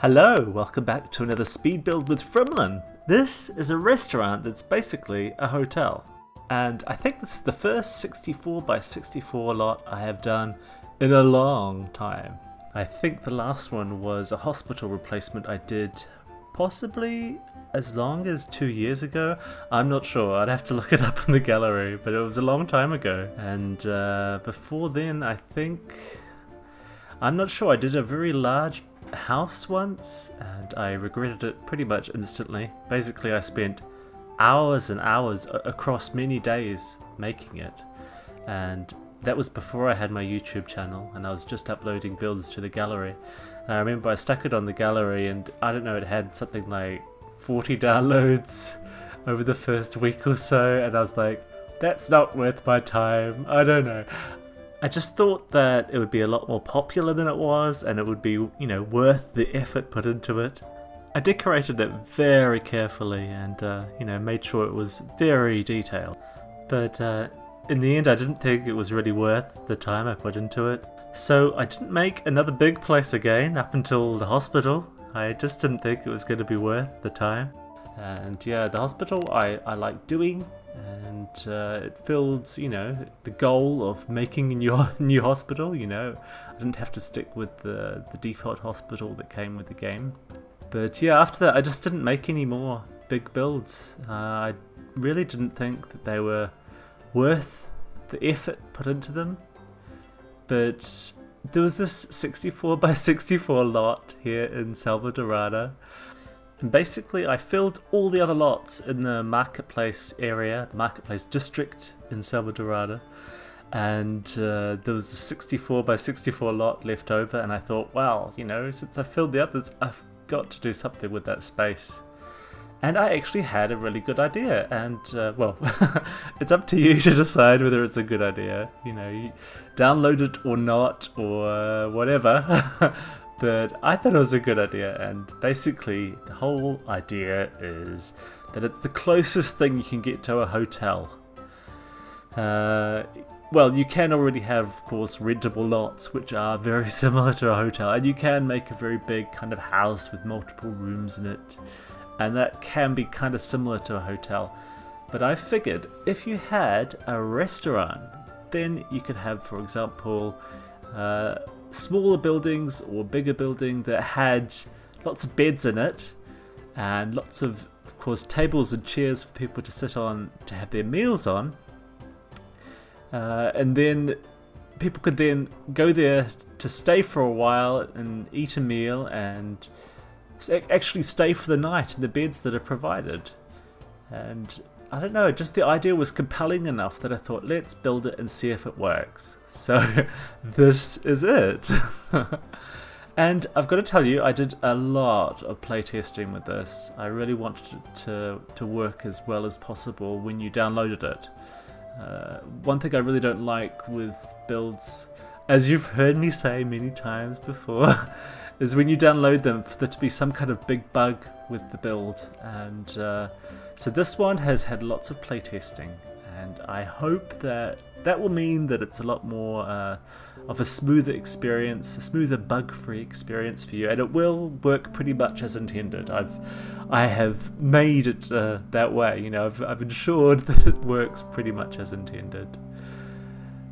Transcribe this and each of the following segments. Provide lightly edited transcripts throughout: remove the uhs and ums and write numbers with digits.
Hello, welcome back to another speed build with Frimlin. This is a restaurant that's basically a hotel. And I think this is the first 64 by 64 lot I have done in a long time. I think the last one was a hospital replacement I did possibly as long as 2 years ago. I'm not sure, I'd have to look it up in the gallery, but it was a long time ago. And before then I'm not sure, I did a very large house once and I regretted it pretty much instantly. Basically I spent hours and hours across many days making it, and that was before I had my YouTube channel and I was just uploading builds to the gallery. And I remember I stuck it on the gallery and I don't know, it had something like 40 downloads over the first week or so, and I was like, that's not worth my time, I don't know. I just thought that it would be a lot more popular than it was, and it would be, you know, worth the effort put into it. I decorated it very carefully and, you know, made sure it was very detailed. But in the end, I didn't think it was really worth the time I put into it. So I didn't make another big place again up until the hospital. I just didn't think it was going to be worth the time. And yeah, the hospital I like doing. And it filled, you know, the goal of making a new hospital. You know, I didn't have to stick with the default hospital that came with the game. But yeah, after that I just didn't make any more big builds. I really didn't think that they were worth the effort put into them. But there was this 64 by 64 lot here in Dorado. And basically I filled all the other lots in the marketplace area, the marketplace district in Dorado. And there was a 64 by 64 lot left over, and I thought, well, you know, since I filled the others, I've got to do something with that space. And I actually had a really good idea, and well, it's up to you to decide whether it's a good idea. You know, you download it or not, or whatever. But I thought it was a good idea, and basically the whole idea is that it's the closest thing you can get to a hotel. Well, you can already have, of course, rentable lots, which are very similar to a hotel, and you can make a very big kind of house with multiple rooms in it, and that can be kind of similar to a hotel. But I figured if you had a restaurant, then you could have, for example, smaller buildings or bigger building that had lots of beds in it, and lots of course, tables and chairs for people to sit on to have their meals on. And then people could then go there to stay for a while and eat a meal and actually stay for the night in the beds that are provided. And I don't know, just the idea was compelling enough that I thought, let's build it and see if it works. So this is it. And I've got to tell you, I did a lot of playtesting with this. I really wanted it to work as well as possible when you downloaded it. One thing I really don't like with builds, as you've heard me say many times before, is when you download them for there to be some kind of big bug with the build. And so this one has had lots of playtesting, and I hope that will mean that it's a lot more of a smoother experience, a smoother bug-free experience for you, and it will work pretty much as intended. I have made it that way, you know, I've ensured that it works pretty much as intended.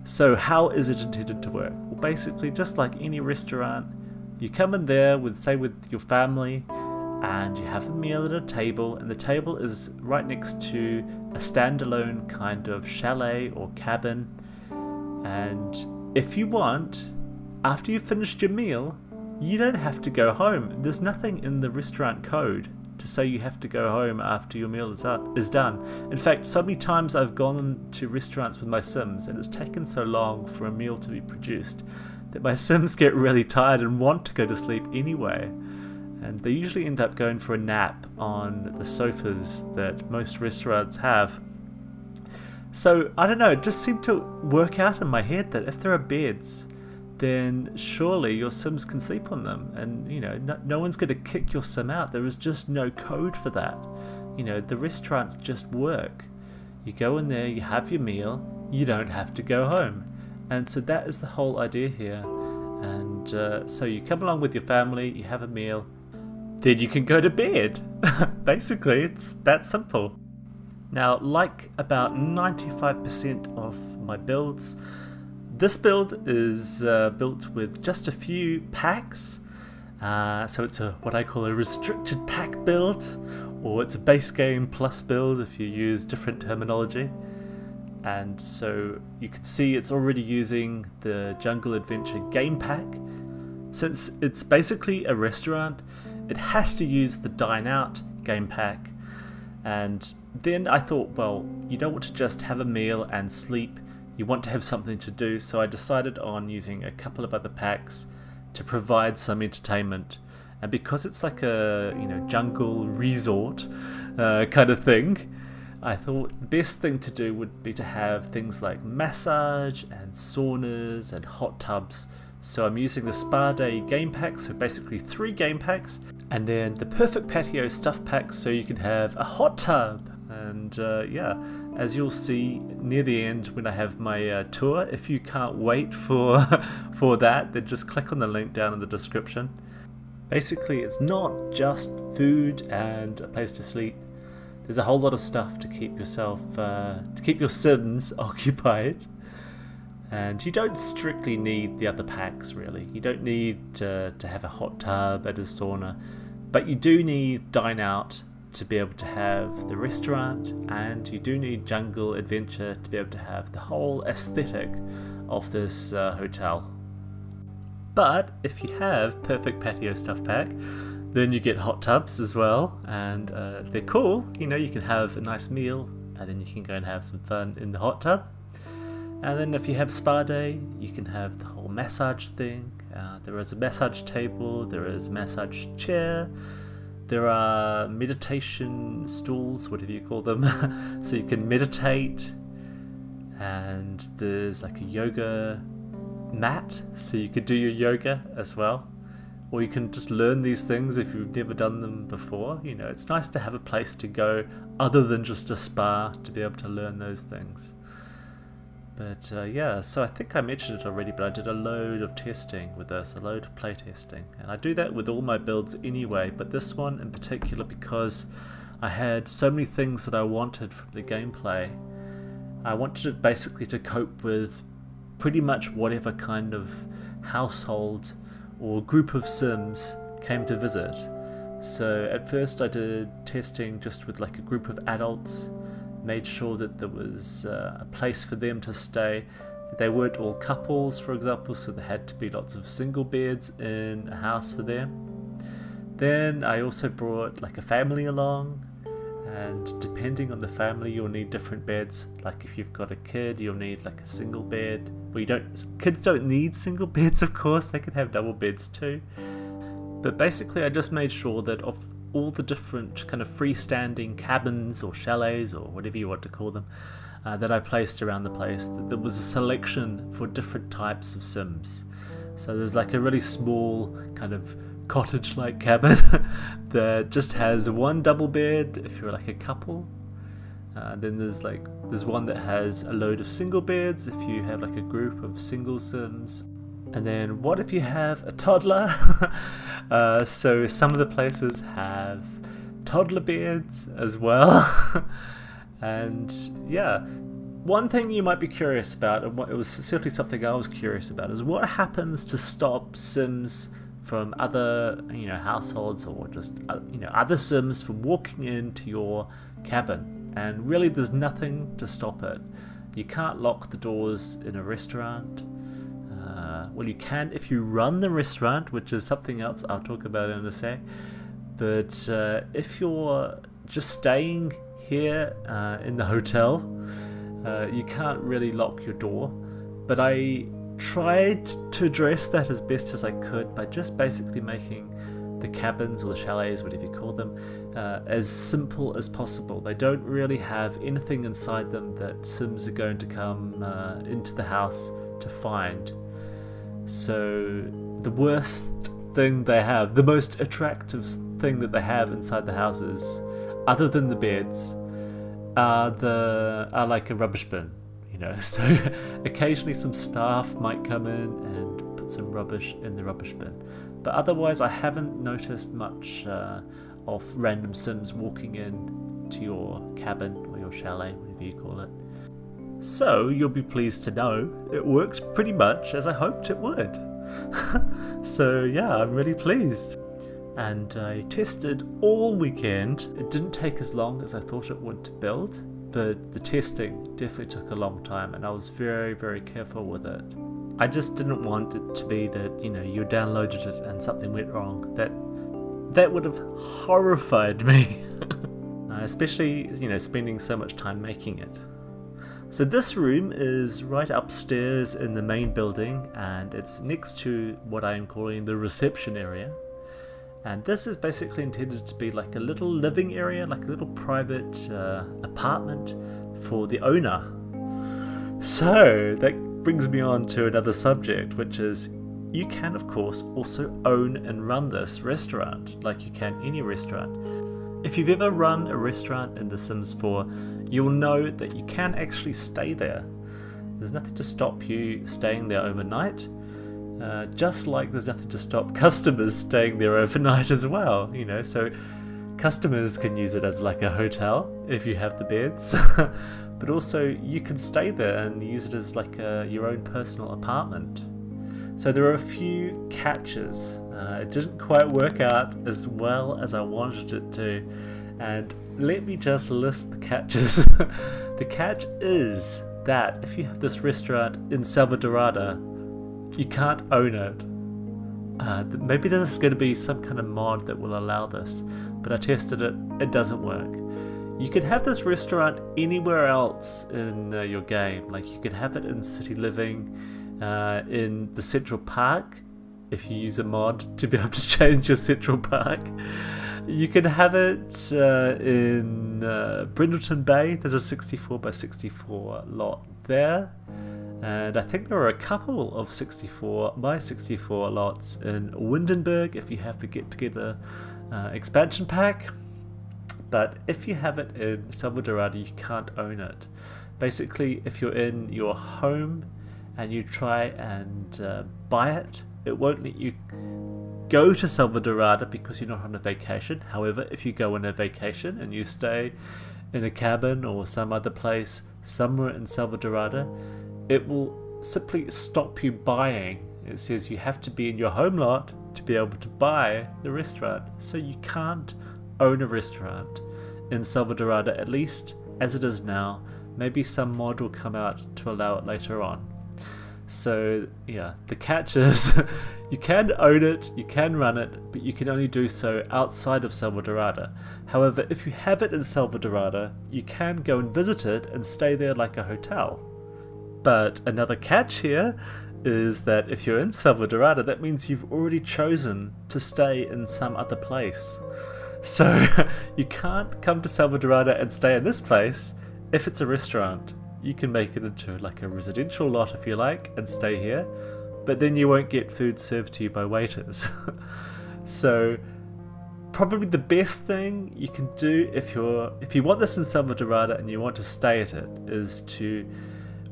So how is it intended to work? Well, basically just like any restaurant, you come in there with, say, with your family, and you have a meal at a table, and the table is right next to a standalone kind of chalet or cabin. And if you want, after you've finished your meal, you don't have to go home. There's nothing in the restaurant code to say you have to go home after your meal is done. In fact, so many times I've gone to restaurants with my Sims and it's taken so long for a meal to be produced that my Sims get really tired and want to go to sleep anyway. And they usually end up going for a nap on the sofas that most restaurants have. So, I don't know, it just seemed to work out in my head that if there are beds, then surely your Sims can sleep on them. And, you know, no one's going to kick your Sim out. There is just no code for that. You know, the restaurants just work. You go in there, you have your meal, you don't have to go home. And so that is the whole idea here. And so you come along with your family, you have a meal, then you can go to bed. Basically, it's that simple. Now, like about 95% of my builds, this build is built with just a few packs. So it's what I call a restricted pack build, or it's a base game plus build if you use different terminology. And so you can see it's already using the Jungle Adventure game pack. Since it's basically a restaurant, it has to use the Dine Out game pack. And then I thought, well, you don't want to just have a meal and sleep, you want to have something to do, so I decided on using a couple of other packs to provide some entertainment. And because it's like a jungle resort kind of thing, I thought the best thing to do would be to have things like massage and saunas and hot tubs. So I'm using the Spa Day game pack, so basically 3 game packs, and then the Perfect Patio stuff pack so you can have a hot tub. And yeah, as you'll see near the end when I have my tour, if you can't wait for that, then just click on the link down in the description. Basically, it's not just food and a place to sleep. There's a whole lot of stuff to keep yourself, to keep your Sims occupied. And you don't strictly need the other packs, really. You don't need to have a hot tub and a sauna, but you do need Dine Out to be able to have the restaurant, and you do need Jungle Adventure to be able to have the whole aesthetic of this hotel. But if you have Perfect Patio stuff pack, then you get hot tubs as well, and they're cool. You can have a nice meal, and then you can go and have some fun in the hot tub. And then if you have Spa Day, you can have the whole massage thing. There is a massage table, there is a massage chair, there are meditation stools, whatever you call them, so you can meditate. And there's like a yoga mat, so you could do your yoga as well. Or you can just learn these things if you've never done them before. It's nice to have a place to go other than just a spa to be able to learn those things. But yeah, so I think I mentioned it already, but I did a load of testing with this, a load of playtesting. And I do that with all my builds anyway, but this one in particular because I had so many things that I wanted from the gameplay. I wanted it basically to cope with pretty much whatever kind of household or group of Sims came to visit. So at first I did testing just with like a group of adults, made sure that there was a place for them to stay. They weren't all couples, for example, so there had to be lots of single beds in a house for them. Then I also brought like a family along, and depending on the family you'll need different beds. Like if you've got a kid, you'll need like a single bed. Well, kids don't need single beds, of course, they can have double beds too. But basically I just made sure that of all the different kind of freestanding cabins or chalets or whatever you want to call them that I placed around the place, that there was a selection for different types of Sims. So there's like a really small kind of cottage-like cabin that just has one double bed if you're like a couple. Then there's one that has a load of single beds if you have like a group of single Sims. And then what if you have a toddler? So some of the places have toddler beds as well. And yeah, one thing you might be curious about, and it was certainly something I was curious about, is what happens to stop Sims from other households or just other Sims from walking into your cabin. And really there's nothing to stop it. You can't lock the doors in a restaurant. Well, you can if you run the restaurant, which is something else I'll talk about in a sec. But if you're just staying here in the hotel, you can't really lock your door. But I tried to address that as best as I could by just basically making the cabins or the chalets, whatever you call them, as simple as possible. They don't really have anything inside them that Sims are going to come into the house to find. So the worst thing they have, the most attractive thing that they have inside the houses, other than the beds, are like a rubbish bin. So occasionally some staff might come in and put some rubbish in the rubbish bin. But otherwise I haven't noticed much of random Sims walking in to your cabin or your chalet, whatever you call it. So you'll be pleased to know it works pretty much as I hoped it would. So yeah, I'm really pleased. And I tested all weekend. It didn't take as long as I thought it would to build, but the testing definitely took a long time and I was very, very careful with it. I just didn't want it to be that, you know, you downloaded it and something went wrong. That would have horrified me. Especially, you know, spending so much time making it. So this room is right upstairs in the main building and it's next to what I am calling the reception area. And this is basically intended to be like a little living area, like a little private apartment for the owner. So that brings me on to another subject, which is you can of course also own and run this restaurant like you can any restaurant. If you've ever run a restaurant in The Sims 4, you'll know that you can actually stay there. There's nothing to stop you staying there overnight. Just like there's nothing to stop customers staying there overnight as well, you know, so customers can use it as like a hotel if you have the beds, but also you can stay there and use it as like your own personal apartment. So there are a few catches. It didn't quite work out as well as I wanted it to, and let me just list the catches. The catch is that if you have this restaurant in Salvadorada, you can't own it. Maybe there's going to be some kind of mod that will allow this, but I tested it, it doesn't work. You could have this restaurant anywhere else in your game, like you could have it in City Living, in the Central Park, if you use a mod to be able to change your Central Park. You can have it in Brindleton Bay, there's a 64 by 64 lot there. And I think there are a couple of 64 by 64 lots in Windenburg if you have the Get Together expansion pack. But if you have it in Salvadorada, you can't own it. Basically, if you're in your home and you try and buy it, it won't let you go to Salvadorada because you're not on a vacation. However, if you go on a vacation and you stay in a cabin or some other place somewhere in Salvadorada, it will simply stop you buying. It says you have to be in your home lot to be able to buy the restaurant. So you can't own a restaurant in Salvadorada, at least as it is now. Maybe some mod will come out to allow it later on. So yeah, the catch is you can own it, you can run it, but you can only do so outside of Salvadorada. However, if you have it in Salvadorada, you can go and visit it and stay there like a hotel. But another catch here is that if you're in Salvadorada, that means you've already chosen to stay in some other place. So you can't come to Salvadorada and stay in this place if it's a restaurant. You can make it into like a residential lot if you like and stay here, but then you won't get food served to you by waiters. So probably the best thing you can do if you want this in Salvadorada and you want to stay at it is to,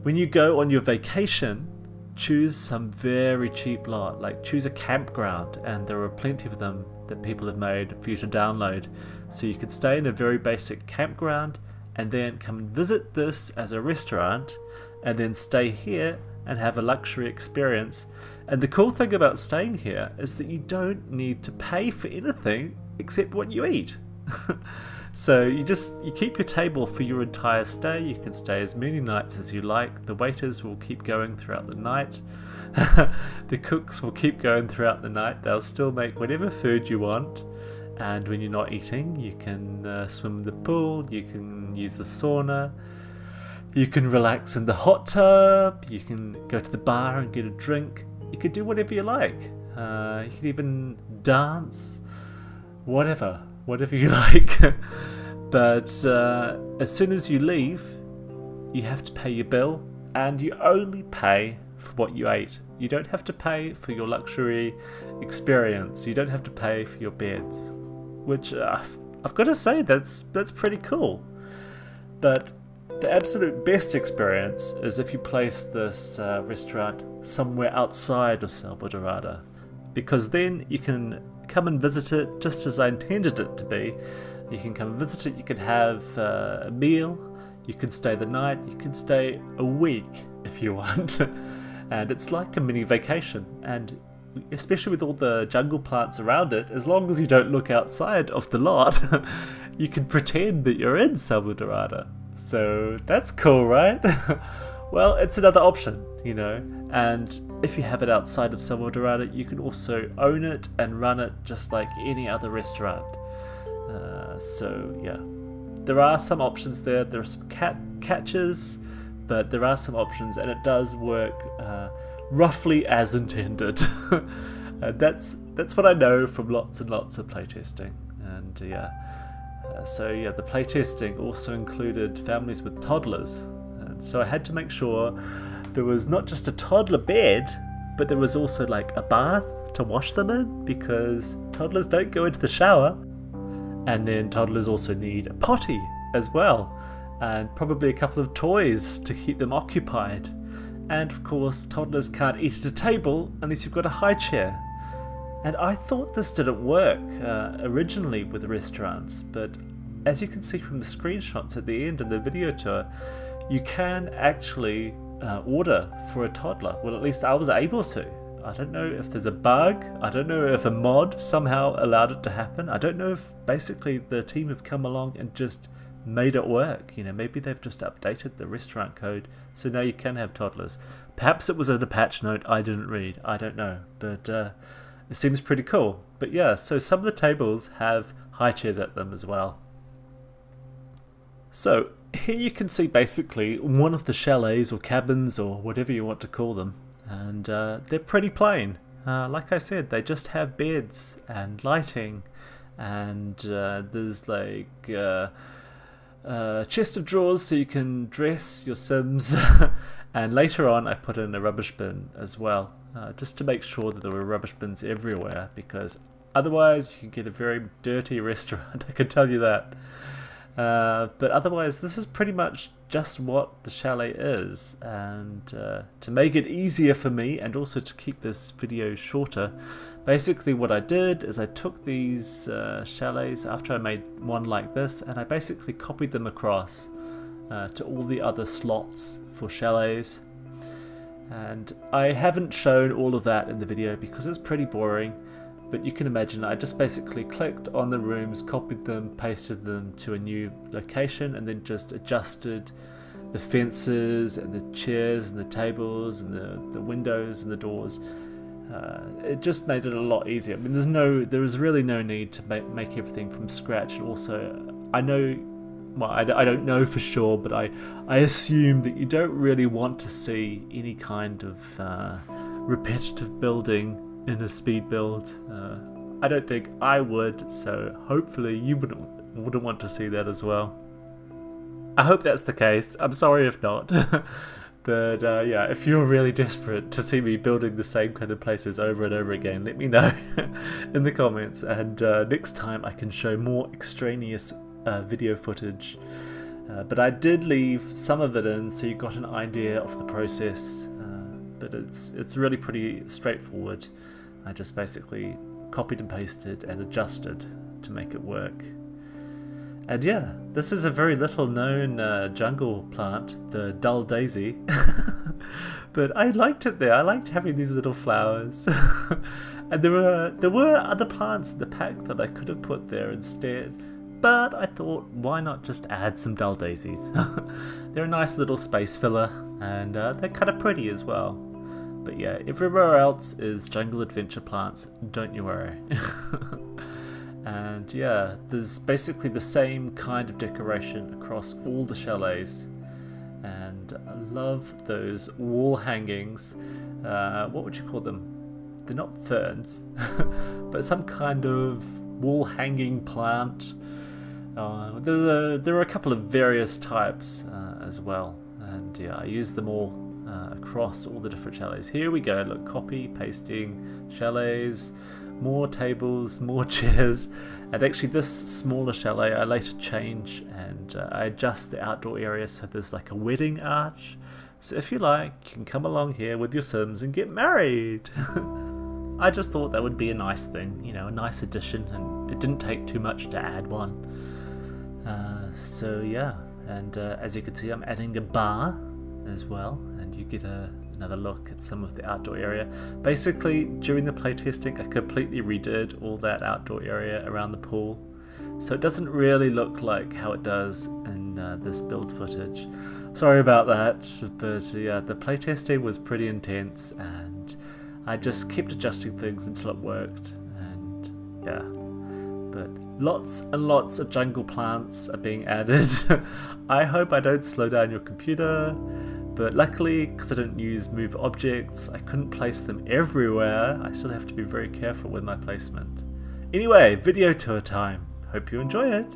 when you go on your vacation, choose some very cheap lot, like choose a campground, and there are plenty of them that people have made for you to download. So you could stay in a very basic campground and then come and visit this as a restaurant and then stay here and have a luxury experience. And the cool thing about staying here is that you don't need to pay for anything except what you eat. So you keep your table for your entire stay. You can stay as many nights as you like. The waiters will keep going throughout the night. The cooks will keep going throughout the night. They'll still make whatever food you want. And when you're not eating, you can swim in the pool, you can use the sauna, you can relax in the hot tub, you can go to the bar and get a drink. You can do whatever you like. You can even dance, whatever you like. But as soon as you leave, you have to pay your bill, and you only pay for what you ate. You don't have to pay for your luxury experience. You don't have to pay for your beds, which I've got to say, that's pretty cool. But the absolute best experience is if you place this restaurant somewhere outside of Salvadorada, because then you can come and visit it just as I intended it to be. You can come and visit it, you can have a meal, you can stay the night, you can stay a week if you want. And it's like a mini vacation, and especially with all the jungle plants around it, as long as you don't look outside of the lot, you can pretend that you're in Selva Dorada. So that's cool, right? Well, it's another option, you know, and if you have it outside of Selva Dorada, you can also own it and run it just like any other restaurant. So yeah, there are some options there. There are some catches, but there are some options, and it does work roughly as intended. That's what I know from lots and lots of playtesting. And yeah, so yeah, the playtesting also included families with toddlers, and so I had to make sure there was not just a toddler bed, but there was also like a bath to wash them in, because toddlers don't go into the shower. And then toddlers also need a potty as well, and probably a couple of toys to keep them occupied. And of course, toddlers can't eat at a table unless you've got a high chair. And I thought this didn't work originally with restaurants, but as you can see from the screenshots at the end of the video tour, you can actually order for a toddler. Well, at least I was able to. I don't know if there's a bug, I don't know if a mod somehow allowed it to happen. I don't know if basically the team have come along and just made it work. You know, maybe they've just updated the restaurant code so now you can have toddlers. Perhaps it was in a patch note I didn't read, I don't know, but it seems pretty cool. But yeah, so some of the tables have high chairs at them as well. So here you can see basically one of the chalets or cabins or whatever you want to call them. And they're pretty plain. Like I said, they just have beds and lighting, and there's like a chest of drawers so you can dress your Sims. And later on I put in a rubbish bin as well, just to make sure that there were rubbish bins everywhere, because otherwise you can get a very dirty restaurant, I can tell you that. But otherwise this is pretty much just what the chalet is, and to make it easier for me and also to keep this video shorter, basically what I did is I took these chalets after I made one like this, and I basically copied them across to all the other slots for chalets. And I haven't shown all of that in the video because it's pretty boring. But you can imagine I just basically clicked on the rooms, copied them, pasted them to a new location, and then just adjusted the fences and the chairs and the tables and the windows and the doors. It just made it a lot easier. I mean, there is really no need to make everything from scratch. And also, I know, well, I don't know for sure, but I assume that you don't really want to see any kind of repetitive building in a speed build. I don't think I would, so hopefully you wouldn't want to see that as well. I hope that's the case. I'm sorry if not. But yeah, if you're really desperate to see me building the same kind of places over and over again, let me know in the comments, and next time I can show more extraneous video footage. But I did leave some of it in so you got an idea of the process. But it's really pretty straightforward. I just basically copied and pasted and adjusted to make it work. And yeah, this is a very little known jungle plant, the dull daisy. But I liked it there. I liked having these little flowers. And there were other plants in the pack that I could have put there instead. But I thought, why not just add some dull daisies? They're a nice little space filler, and they're kind of pretty as well. But yeah, everywhere else is jungle adventure plants, don't you worry. And yeah, there's basically the same kind of decoration across all the chalets. And I love those wall hangings. What would you call them? They're not ferns, but some kind of wall hanging plant. There are a couple of various types as well. And yeah, I use them all across all the different chalets. Here we go, look, copy, pasting, chalets, more tables, more chairs. And actually this smaller chalet I later change, and I adjust the outdoor area so there's like a wedding arch. So if you like, you can come along here with your Sims and get married. I just thought that would be a nice thing, you know, a nice addition, and it didn't take too much to add one. So yeah, and as you can see, I'm adding a bar as well, and you get another look at some of the outdoor area. Basically, during the playtesting, I completely redid all that outdoor area around the pool, so it doesn't really look like how it does in this build footage. Sorry about that, but yeah, the playtesting was pretty intense, and I just kept adjusting things until it worked, and yeah. But lots and lots of jungle plants are being added. I hope I don't slow down your computer, but luckily, because I don't use move objects, I couldn't place them everywhere. I still have to be very careful with my placement. Anyway, video tour time. Hope you enjoy it.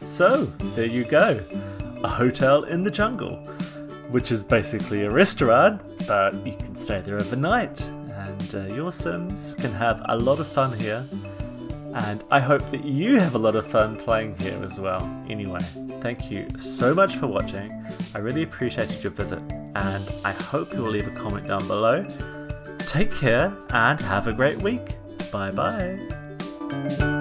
So, there you go, a hotel in the jungle, which is basically a restaurant, but you can stay there overnight, and your Sims can have a lot of fun here, and I hope that you have a lot of fun playing here as well. Anyway, thank you so much for watching, I really appreciated your visit, and I hope you'll leave a comment down below. Take care, and have a great week. Bye bye.